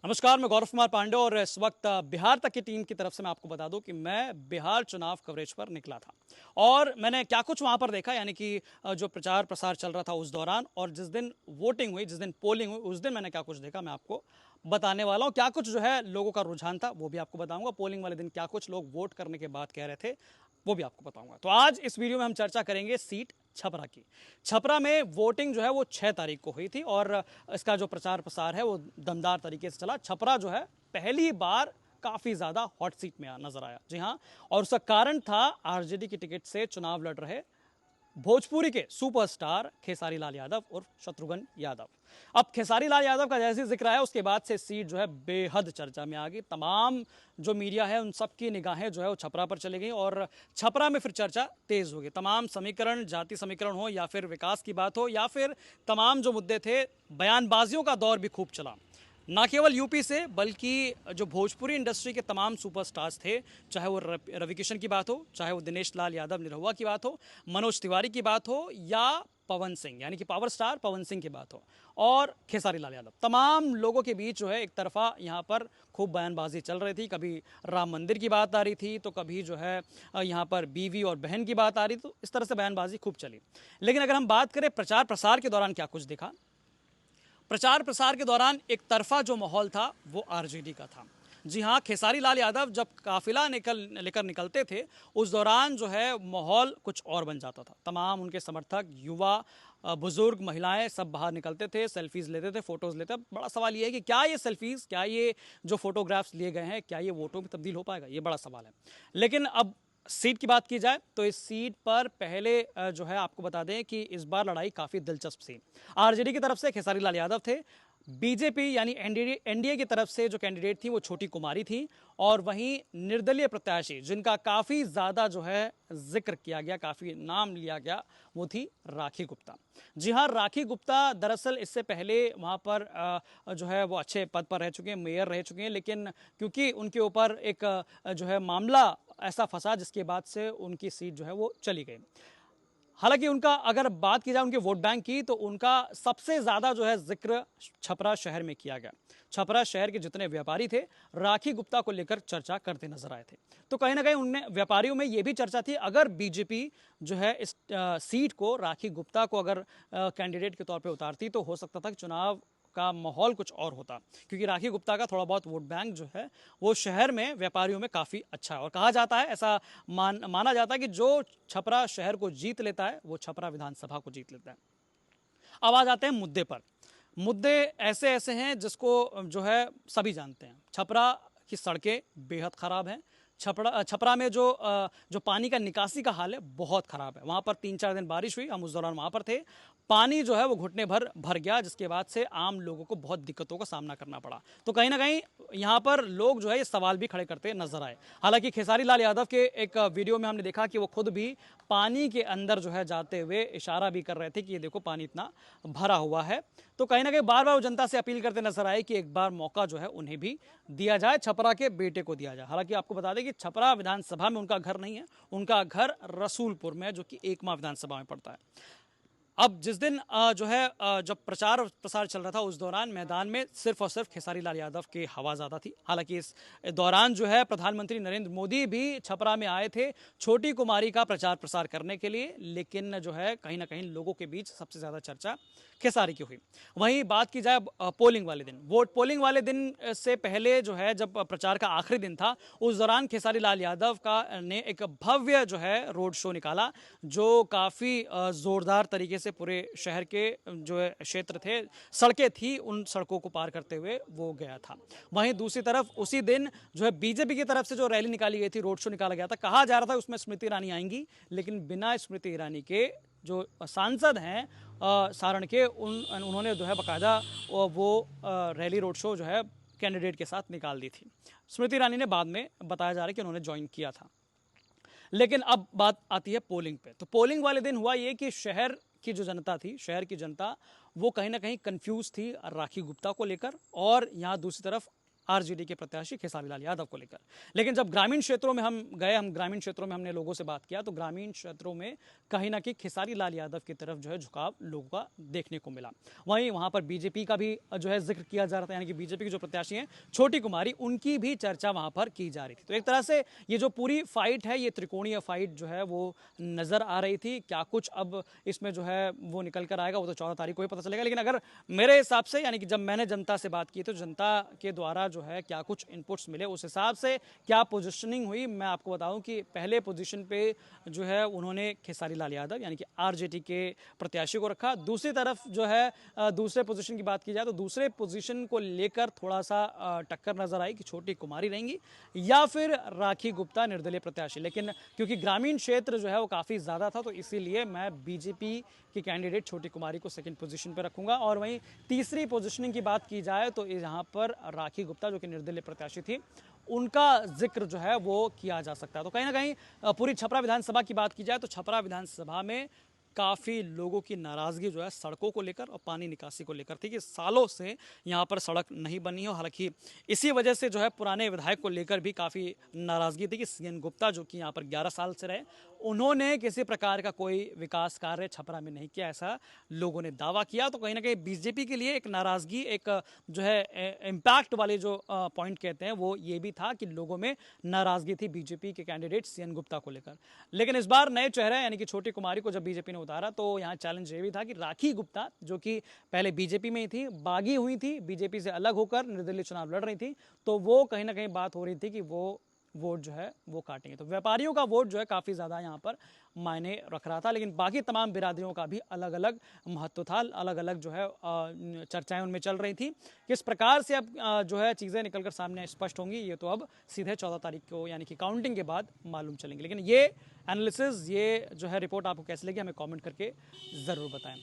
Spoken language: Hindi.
नमस्कार, मैं गौरव कुमार पांडे और इस वक्त बिहार तक की टीम की तरफ से मैं आपको बता दूं कि मैं बिहार चुनाव कवरेज पर निकला था और मैंने क्या कुछ वहां पर देखा, यानी कि जो प्रचार प्रसार चल रहा था उस दौरान, और जिस दिन वोटिंग हुई, जिस दिन पोलिंग हुई, उस दिन मैंने क्या कुछ देखा मैं आपको बताने वाला हूं। क्या कुछ जो है लोगों का रुझान था वो भी आपको बताऊंगा। पोलिंग वाले दिन क्या कुछ लोग वोट करने के बाद कह रहे थे वो भी आपको बताऊंगा। तो आज इस वीडियो में हम चर्चा करेंगे सीट छपरा की। छपरा में वोटिंग जो है वो 6 तारीख को हुई थी और इसका जो प्रचार प्रसार है वो दमदार तरीके से चला। छपरा जो है पहली बार काफी ज्यादा हॉट सीट में नजर आया। जी हाँ, और उसका कारण था आरजेडी की टिकट से चुनाव लड़ रहे भोजपुरी के सुपरस्टार खेसारी लाल यादव और शत्रुघ्न यादव। अब खेसारी लाल यादव का जैसे जिक्र है उसके बाद से सीट जो है बेहद चर्चा में आ गई। तमाम जो मीडिया है उन सब की निगाहें जो है वो छपरा पर चली गई और छपरा में फिर चर्चा तेज हो गई। तमाम समीकरण, जाति समीकरण हो या फिर विकास की बात हो या फिर तमाम जो मुद्दे थे, बयानबाजियों का दौर भी खूब चला। ना केवल यूपी से बल्कि जो भोजपुरी इंडस्ट्री के तमाम सुपरस्टार्स थे, चाहे वो रवि किशन की बात हो, चाहे वो दिनेश लाल यादव निरहुआ की बात हो, मनोज तिवारी की बात हो या पवन सिंह यानी कि पावर स्टार पवन सिंह की बात हो और खेसारी लाल यादव, तमाम लोगों के बीच जो है एक तरफा यहाँ पर खूब बयानबाजी चल रही थी। कभी राम मंदिर की बात आ रही थी तो कभी जो है यहाँ पर बीवी और बहन की बात आ रही, तो इस तरह से बयानबाजी खूब चली। लेकिन अगर हम बात करें प्रचार प्रसार के दौरान क्या कुछ दिखा, प्रचार प्रसार के दौरान एक तरफा जो माहौल था वो आरजेडी का था। जी हाँ, खेसारी लाल यादव जब काफिला लेकर निकलते थे उस दौरान जो है माहौल कुछ और बन जाता था। तमाम उनके समर्थक, युवा, बुजुर्ग, महिलाएं सब बाहर निकलते थे, सेल्फीज लेते थे, फोटोज लेते। बड़ा सवाल ये है कि क्या ये सेल्फीज, क्या ये जो फोटोग्राफ्स लिए गए हैं, क्या ये वोटों में तब्दील हो पाएगा, ये बड़ा सवाल है। लेकिन अब सीट की बात की जाए तो इस सीट पर पहले जो है आपको बता दें कि इस बार लड़ाई काफ़ी दिलचस्प थी। आरजेडी की तरफ से खेसारी लाल यादव थे, बीजेपी यानी एनडीए की तरफ से जो कैंडिडेट थी वो छोटी कुमारी थी, और वहीं निर्दलीय प्रत्याशी जिनका काफ़ी ज़्यादा जो है जिक्र किया गया, काफ़ी नाम लिया गया, वो थी राखी गुप्ता। जी हाँ, राखी गुप्ता दरअसल इससे पहले वहाँ पर जो है वो अच्छे पद पर रह चुके हैं, मेयर रह चुके हैं, लेकिन क्योंकि उनके ऊपर एक जो है मामला ऐसा फंसा जिसके बाद से उनकी सीट जो है वो चली गई। हालांकि उनका अगर बात की जाए उनके वोट बैंक की तो उनका सबसे ज़्यादा जो है जिक्र छपरा शहर में किया गया। छपरा शहर के जितने व्यापारी थे राखी गुप्ता को लेकर चर्चा करते नजर आए थे। तो कहीं ना कहीं उनने व्यापारियों में ये भी चर्चा थी, अगर बीजेपी जो है इस सीट को राखी गुप्ता को अगर कैंडिडेट के तौर पे उतारती तो हो सकता था कि चुनाव का माहौल कुछ और होता, क्योंकि राखी गुप्ता का थोड़ा बहुत वोट बैंक जो है वो शहर में व्यापारियों में काफ़ी अच्छा है। और कहा जाता है, ऐसा माना जाता है कि जो छपरा शहर को जीत लेता है वो छपरा विधानसभा को जीत लेता है। अब आ जाते हैं मुद्दे पर। मुद्दे ऐसे ऐसे हैं जिसको जो है सभी जानते हैं। छपरा की सड़कें बेहद ख़राब हैं। छपरा में जो पानी का निकासी का हाल है बहुत ख़राब है। वहाँ पर 3-4 दिन बारिश हुई, हम उस दौरान वहाँ पर थे। पानी जो है वो घुटने भर गया, जिसके बाद से आम लोगों को बहुत दिक्कतों का सामना करना पड़ा। तो कहीं ना कहीं यहाँ पर लोग जो है ये सवाल भी खड़े करते नजर आए। हालांकि खेसारी लाल यादव के एक वीडियो में हमने देखा कि वो खुद भी पानी के अंदर जो है जाते हुए इशारा भी कर रहे थे कि ये देखो पानी इतना भरा हुआ है। तो कहीं ना कहीं बार बार वो जनता से अपील करते नजर आए कि एक बार मौका जो है उन्हें भी दिया जाए, छपरा के बेटे को दिया जाए। हालांकि आपको बता दें कि छपरा विधानसभा में उनका घर नहीं है, उनका घर रसूलपुर में है, जो कि एकमा विधानसभा में पड़ता है। अब जिस दिन जो है जब प्रचार प्रसार चल रहा था उस दौरान मैदान में सिर्फ और सिर्फ खेसारी लाल यादव की हवा ज़्यादा थी। हालांकि इस दौरान जो है प्रधानमंत्री नरेंद्र मोदी भी छपरा में आए थे छोटी कुमारी का प्रचार प्रसार करने के लिए, लेकिन जो है कहीं ना कहीं लोगों के बीच सबसे ज़्यादा चर्चा खेसारी की हुई। वहीं बात की जाए पोलिंग वाले दिन, वोट पोलिंग वाले दिन से पहले जो है जब प्रचार का आखिरी दिन था उस दौरान खेसारी लाल यादव का ने एक भव्य जो है रोड शो निकाला, जो काफ़ी ज़ोरदार तरीके से पूरे शहर के जो है क्षेत्र थे, सड़कें थी, उन सड़कों को पार करते हुए वो गया था। वहीं दूसरी तरफ उसी दिन जो है बीजेपी की तरफ से जो रैली निकाली गई थी, रोड शो निकाला गया था, कहा जा रहा था उसमें स्मृति ईरानी आएंगी, लेकिन बिना स्मृति ईरानी के जो सांसद हैं सारण के उन्होंने जो है बाकायदा वो रैली रोड शो जो है कैंडिडेट के साथ निकाल दी थी। स्मृति ईरानी ने बाद में बताया जा रहा है कि उन्होंने ज्वाइन किया था। लेकिन अब बात आती है पोलिंग पे। तो पोलिंग वाले दिन हुआ ये कि शहर की जो जनता थी, शहर की जनता वो कहीं ना कहीं कंफ्यूज थी राखी गुप्ता को लेकर, और यहाँ दूसरी तरफ आरजेडी के प्रत्याशी खेसारी लाल यादव को लेकर। लेकिन जब ग्रामीण क्षेत्रों में हम गए, हम ग्रामीण क्षेत्रों में हमने लोगों से बात किया, तो ग्रामीण क्षेत्रों में कहीं ना कहीं खेसारी लाल यादव की तरफ जो है झुकाव लोगों का देखने को मिला। वहीं वहां पर बीजेपी का भी जो है जिक्र किया जा रहा था, यानी कि बीजेपी की जो प्रत्याशी हैं छोटी कुमारी, उनकी भी चर्चा वहां पर की जा रही थी। तो एक तरह से ये जो पूरी फाइट है, ये त्रिकोणीय फाइट जो है वो नजर आ रही थी। क्या कुछ अब इसमें जो है वो निकल कर आएगा वो तो 14 तारीख को ही पता चलेगा। लेकिन अगर मेरे हिसाब से, यानी कि जब मैंने जनता से बात की तो जनता के द्वारा जो है क्या कुछ इनपुट्स मिले, उस हिसाब से क्या पोजीशनिंग हुई, मैं आपको बताऊं कि पहले पोजीशन पे जो है उन्होंने खेसारी लाल यादव यानी कि आरजेडी के प्रत्याशी को रखा। दूसरी तरफ जो है दूसरे पोजीशन की बात की जाए तो दूसरे पोजीशन को लेकर थोड़ा सा टक्कर नजर आई कि छोटी कुमारी रहेंगी या फिर राखी गुप्ता निर्दलीय प्रत्याशी। लेकिन क्योंकि ग्रामीण क्षेत्र जो है वो काफ़ी ज़्यादा था, तो इसीलिए मैं बीजेपी की कैंडिडेट छोटी कुमारी को सेकंड पोजीशन पर रखूंगा। और वहीं तीसरी पोजीशनिंग की बात की जाए तो यहाँ पर राखी गुप्ता जो कि निर्दलीय प्रत्याशी थी, उनका जिक्र जो है वो किया जा सकता है। तो कहीं ना कहीं पूरी छपरा विधानसभा की बात की जाए तो छपरा विधानसभा में काफ़ी लोगों की नाराज़गी जो है सड़कों को लेकर और पानी निकासी को लेकर थी कि सालों से यहाँ पर सड़क नहीं बनी हो। हालांकि इसी वजह से जो है पुराने विधायक को लेकर भी काफ़ी नाराज़गी थी कि सीएन गुप्ता जो कि यहाँ पर 11 साल से रहे, उन्होंने किसी प्रकार का कोई विकास कार्य छपरा में नहीं किया, ऐसा लोगों ने दावा किया। तो कहीं ना कहीं बीजेपी के लिए एक नाराज़गी, एक जो है इम्पैक्ट वाले जो पॉइंट कहते हैं वो ये भी था कि लोगों में नाराज़गी थी बीजेपी के कैंडिडेट सीएन गुप्ता को लेकर। लेकिन इस बार नए चेहरे यानी कि छोटी कुमारी को जब बीजेपी ने उतारा तो यहाँ चैलेंज ये भी था कि राखी गुप्ता जो कि पहले बीजेपी में ही थी, बागी हुई थी, बीजेपी से अलग होकर निर्दलीय चुनाव लड़ रही थी, तो वो कहीं ना कहीं बात हो रही थी कि वो वोट जो है वो काटेंगे। तो व्यापारियों का वोट जो है काफ़ी ज़्यादा यहाँ पर मायने रख रहा था। लेकिन बाकी तमाम बिरादरियों का भी अलग अलग महत्व था, अलग अलग जो है चर्चाएं उनमें चल रही थी। किस प्रकार से अब जो है चीज़ें निकलकर सामने स्पष्ट होंगी, ये तो अब सीधे 14 तारीख को यानी कि काउंटिंग के बाद मालूम चलेंगे। लेकिन ये एनालिसिस, ये जो है रिपोर्ट आपको कैसे लगी, हमें कॉमेंट करके ज़रूर बताएं।